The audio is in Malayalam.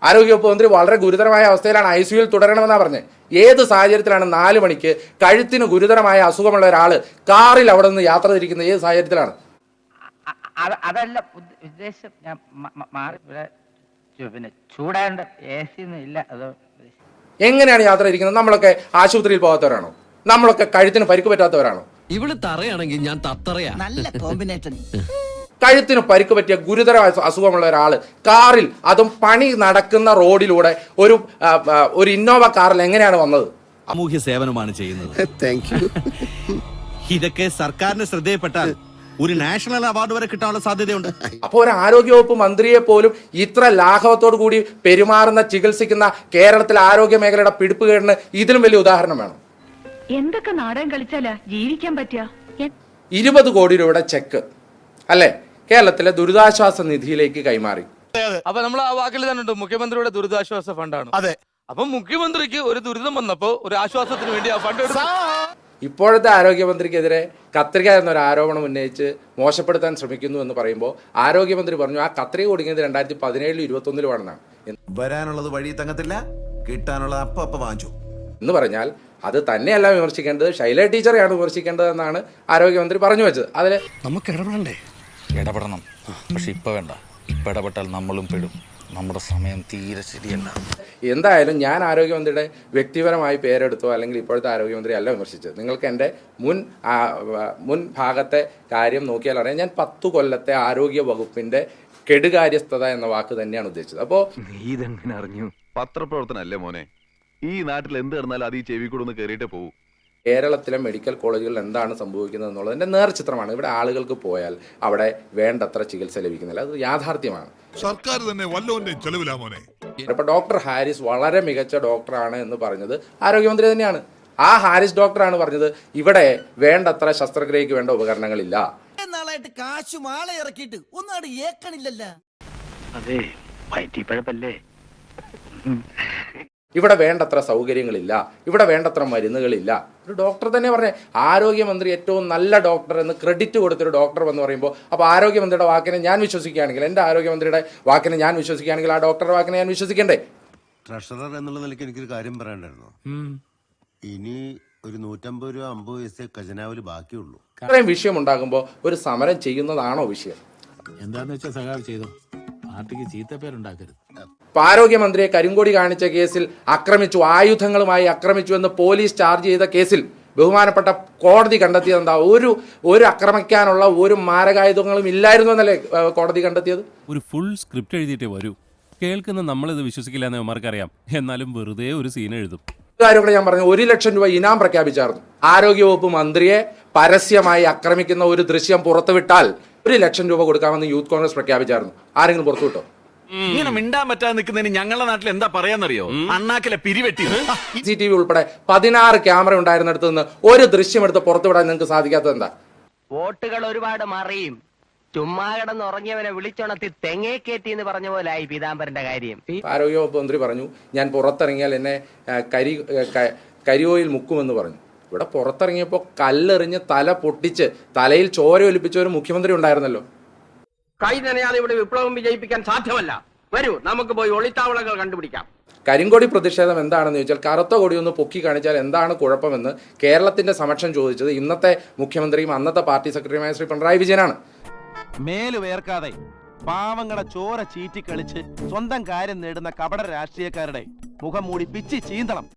ആരോഗ്യവകുപ്പ് മന്ത്രി വളരെ ഗുരുതരമായ അവസ്ഥയിലാണ്, ICUവിൽ തുടരണമെന്നാണ് പറഞ്ഞത്. ഏത് സാഹചര്യത്തിലാണ് 4 മണിക്ക് കഴുത്തിന് ഗുരുതരമായ അസുഖമുള്ള ഒരാൾ കാറിൽ അവിടെ നിന്ന് യാത്ര തിരിക്കുന്നത്? ഏത് സാഹചര്യത്തിലാണ്? അതല്ല ഉദ്ദേശം, ഞാൻ മാറി പിന്നെ ചൂടാണ്ട് AC ഒന്നും ഇല്ല. അത് എങ്ങനെയാണ് യാത്ര ഇരിക്കുന്നത്? നമ്മളൊക്കെ ആശുപത്രിയിൽ പോകാത്തവരാണോ? നമ്മളൊക്കെ കഴുത്തിന് പരിക്ക് പറ്റാത്തവരാണോ? ഇവള് തറയാണെങ്കിൽ ഞാൻ തത്തറയാ. നല്ല കോമ്പിനേഷൻ. കഴുത്തിന് പരിക്ക് പറ്റിയ ഗുരുതര അസുഖമുള്ള ഒരാൾ കാറിൽ, അതും പണി നടക്കുന്ന റോഡിലൂടെ ഒരു ഇന്നോവ കാറിൽ എങ്ങനെയാണ് വന്നത്? സാമൂഹ്യ സേവനമാണ് ചെയ്യുന്നത്. Thank you. ഇതൊക്കെ സർക്കാരിന്റെ ശ്രദ്ധയിൽപ്പെട്ടാൽ ഒരു നാഷണൽ അവാർഡ് വരെ കിട്ടാനുള്ള സാധ്യതയുണ്ട്. അപ്പോൾ ഒരു ആരോഗ്യവകുപ്പ് മന്ത്രിയെ പോലും ഇത്ര ലാഘവത്തോടു കൂടി പെരുമാറുന്ന, ചികിത്സിക്കുന്ന കേരളത്തിലെ ആരോഗ്യ മേഖലയുടെ പിടിപ്പുകേടിന് ഇതിലും വലിയ ഉദാഹരണം വേണം. എന്തൊക്കെ നാടകം കളിച്ചാലാ ജീവിക്കാൻ പറ്റുക? 20 കോടി രൂപയുടെ ചെക്ക് അല്ലെ കേരളത്തിലെ ദുരിതാശ്വാസ നിധിയിലേക്ക് കൈമാറി. അപ്പൊ നമ്മൾ ആ വാക്കിൽ തന്നെ ഉണ്ട്, മുഖ്യമന്ത്രിയുടെ ദുരിതാശ്വാസ ഫണ്ടാണ്. അതെ. അപ്പൊ മുഖ്യമന്ത്രിക്ക് ഒരു ദുരിതം വന്നപ്പോ ഒരു ആശ്വാസത്തിന് വേണ്ടി ആ ഫണ്ട് എടുത്തു. ഇപ്പോഴത്തെ ആരോഗ്യമന്ത്രിക്കെതിരെ കത്രിക എന്നൊരു ആരോപണം ഉന്നയിച്ച് മോശപ്പെടുത്താൻ ശ്രമിക്കുന്നു എന്ന് പറയുമ്പോൾ ആരോഗ്യമന്ത്രി പറഞ്ഞു ആ കത്രിക കൊടുക്കുന്നത് 2017 21 വരാനുള്ളത് വഴി തങ്ങത്തില്ല, കിട്ടാനുള്ളത് അപ്പ വാങ്ങിച്ചു എന്ന് പറഞ്ഞാൽ അത് തന്നെയല്ല വിമർശിക്കേണ്ടത്, ശൈല ടീച്ചറെയാണ് വിമർശിക്കേണ്ടത് എന്നാണ് ആരോഗ്യമന്ത്രി പറഞ്ഞു വെച്ചത്. അതിൽ നമുക്ക് ഇടപെടണ്ടേ? ഇടപെടണം, പക്ഷെ ഇപ്പൊ വേണ്ട. ഇപ്പൊ ഇടപെട്ടാൽ നമ്മളും പെടും. നമ്മുടെ സമയം തീരെ ശരിയല്ല. എന്തായാലും ഞാൻ ആരോഗ്യമന്ത്രിയുടെ വ്യക്തിപരമായി പേരെടുത്തോ അല്ലെങ്കിൽ ഇപ്പോഴത്തെ ആരോഗ്യമന്ത്രി അല്ല വിമർശിച്ചത്. നിങ്ങൾക്ക് എൻ്റെ മുൻ ഭാഗത്തെ കാര്യം നോക്കിയാൽ അറിയാം, ഞാൻ 10 കൊല്ലത്തെ ആരോഗ്യ വകുപ്പിന്റെ കെടുകാര്യസ്ഥത എന്ന വാക്ക് തന്നെയാണ് ഉദ്ദേശിച്ചത്. അപ്പോൾ ഇതെങ്ങനെ അറിഞ്ഞു? പത്രപ്രവർത്തനല്ലേ മോനെ, ഈ നാട്ടിൽ എന്ത് നടന്നാലും അത് ഈ ചെവി കൂടെ ഒന്ന് കയറിയിട്ടേ പോകും. കേരളത്തിലെ മെഡിക്കൽ കോളേജുകളിൽ എന്താണ് സംഭവിക്കുന്നത് എന്നുള്ളതിൻ്റെ നേർചിത്രമാണ്. ഇവിടെ ആളുകൾക്ക് പോയാൽ അവിടെ വേണ്ടത്ര ചികിത്സ ലഭിക്കുന്നില്ല, അത് യാഥാർത്ഥ്യമാണ്. സർക്കാർ തന്നെ വല്ലവന്റെ ചെലവിലാ മോനെ. ഇപ്പൊ ഡോക്ടർ ഹാരിസ് വളരെ മികച്ച ഡോക്ടറാണ് എന്ന് പറഞ്ഞത് ആരോഗ്യമന്ത്രി തന്നെയാണ്. ആ ഹാരിസ് ഡോക്ടറാണ് പറഞ്ഞത് ഇവിടെ വേണ്ടത്ര ശസ്ത്രക്രിയക്ക് വേണ്ട ഉപകരണങ്ങളില്ല. നാളായിട്ട് കാശു മാല ഇറക്കിയിട്ട് ഒന്നും ഏക്കണില്ലല്ലോ. അതെ, വയറ്റിപ്പഴപ്പല്ലേ. ഇവിടെ വേണ്ടത്ര സൗകര്യങ്ങളില്ല, ഇവിടെ വേണ്ടത്ര മരുന്നുകളില്ല. ഒരു ഡോക്ടർ തന്നെ പറഞ്ഞേ. ആരോഗ്യമന്ത്രി ഏറ്റവും നല്ല ഡോക്ടർ എന്ന് ക്രെഡിറ്റ് കൊടുത്തൊരു ഡോക്ടർ എന്ന് പറയുമ്പോൾ അപ്പോൾ ആരോഗ്യമന്ത്രിയുടെ വാക്കിനെ ഞാൻ വിശ്വസിക്കുകയാണെങ്കിൽ, എൻ്റെ ആരോഗ്യമന്ത്രിയുടെ വാക്കിനെ ഞാൻ വിശ്വസിക്കുകയാണെങ്കിൽ ആ ഡോക്ടറുടെ വാക്കിനെ ഞാൻ വിശ്വസിക്കണ്ടേ? ട്രഷറർ എന്നുള്ള നിലയ്ക്ക് എനിക്കൊരു കാര്യം പറയാണ്ടായിരുന്നു. ഇനി ഒരു 150 രൂപ 50 പൈസ ഖജനാവിൽ ബാക്കിയുള്ളൂ. ഇത്രയും വിഷയം ഉണ്ടാകുമ്പോൾ ഒരു സമരം ചെയ്യുന്നതാണോ വിഷയം? എന്താന്ന് വെച്ചാൽ സഖാവ് ചെയ്തോ, പാർട്ടിക്ക് ചീത്തപ്പേരുണ്ടാക്കരുത്. ആരോഗ്യമന്ത്രിയെ കരിങ്കൊടി കാണിച്ച കേസിൽ ആക്രമിച്ചു, ആയുധങ്ങളുമായി ആക്രമിച്ചു എന്ന് പോലീസ് ചാർജ് ചെയ്ത കേസിൽ ബഹുമാനപ്പെട്ട കോടതി കണ്ടെത്തിയത് എന്താ? ഒരു ആക്രമിക്കാനുള്ള ഒരു മാരകായുധങ്ങളും ഇല്ലായിരുന്നു എന്നല്ലേ കോടതി കണ്ടെത്തിയത്? ഒരു ഫുൾ സ്ക്രിപ്റ്റ് എഴുതിയിട്ടേ വരൂ. കേൾക്കുന്ന നമ്മളിത് വിശ്വസിക്കില്ല എന്ന് അവന്മാർക്കറിയാം. എന്നാലും വെറുതെ ഒരു സീൻ എഴുതും. കാര്യം കൂടെ ഞാൻ പറഞ്ഞു, 1 ലക്ഷം രൂപ ഇനാം പ്രഖ്യാപിച്ചായിരുന്നു. ആരോഗ്യവകുപ്പ് മന്ത്രിയെ പരസ്യമായി ആക്രമിക്കുന്ന ഒരു ദൃശ്യം പുറത്തുവിട്ടാൽ 1 ലക്ഷം രൂപ കൊടുക്കാമെന്ന് യൂത്ത് കോൺഗ്രസ് പ്രഖ്യാപിച്ചായിരുന്നു. ആരെങ്കിലും പുറത്തുവിട്ടോ? ഇങ്ങനെ മിണ്ടാൻ പറ്റാതെ നിൽക്കുന്നതിന് ഞങ്ങളുടെ നാട്ടിൽ എന്താ പറയാന്നറിയോ? അണ്ണാക്കിലെ പിരിവെട്ടി. CCTV ഉൾപ്പെടെ 16 ക്യാമറ ഉണ്ടായിരുന്നിടത്ത് നിന്ന് ഒരു ദൃശ്യം എടുത്ത് പുറത്തുവിടാൻ നിങ്ങൾക്ക് സാധിക്കാത്തത് എന്താ? വോട്ടുകൾ ഒരുപാട് മറിയും. ചുമ്മാ കിടന്ന് ഉറങ്ങിയവനെ വിളിച്ചുണർത്തി തെങ്ങേ കയറ്റി എന്ന് പറഞ്ഞ പോലായി പീതാംബരന്റെ കാര്യം. ആരോഗ്യവകുപ്പ് മന്ത്രി പറഞ്ഞു ഞാൻ പുറത്തിറങ്ങിയാൽ എന്നെ കരിയോയിൽ മുക്കുമെന്ന് പറഞ്ഞു. ഇവിടെ പുറത്തിറങ്ങിയപ്പോൾ കല്ലെറിഞ്ഞ് തല പൊട്ടിച്ച് തലയിൽ ചോര ഒലിപ്പിച്ച ഒരു മുഖ്യമന്ത്രി ഉണ്ടായിരുന്നല്ലോ. കൈ നനയാതെ ഇവിടെ വിപ്ലവം വിജയിപ്പിക്കാൻ സാധ്യമല്ല. വരൂ, നമുക്ക് പോയി ഒളിത്താവളങ്ങൾ കണ്ടുപിടിക്കാം. കരിങ്കൊടി പ്രതിഷേധം എന്താണെന്ന് ചോദിച്ചാൽ കറുത്ത കൊടി ഒന്ന് പൊക്കി കാണിച്ചാൽ എന്താണ് കുഴപ്പമെന്ന് കേരളത്തിന്റെ സമക്ഷം ചോദിച്ചത് ഇന്നത്തെ മുഖ്യമന്ത്രിയും അന്നത്തെ പാർട്ടി സെക്രട്ടറിയുമായ ശ്രീ പിണറായി വിജയനാണ്. മേല് വേർക്കാതെ പാവങ്ങളെ ചോര ചീറ്റിക്കളിച്ച് സ്വന്തം കാര്യം നേടുന്ന കപട രാഷ്ട്രീയക്കാരുടെ മുഖം മൂടി പിച്ചി ചീന്തണം.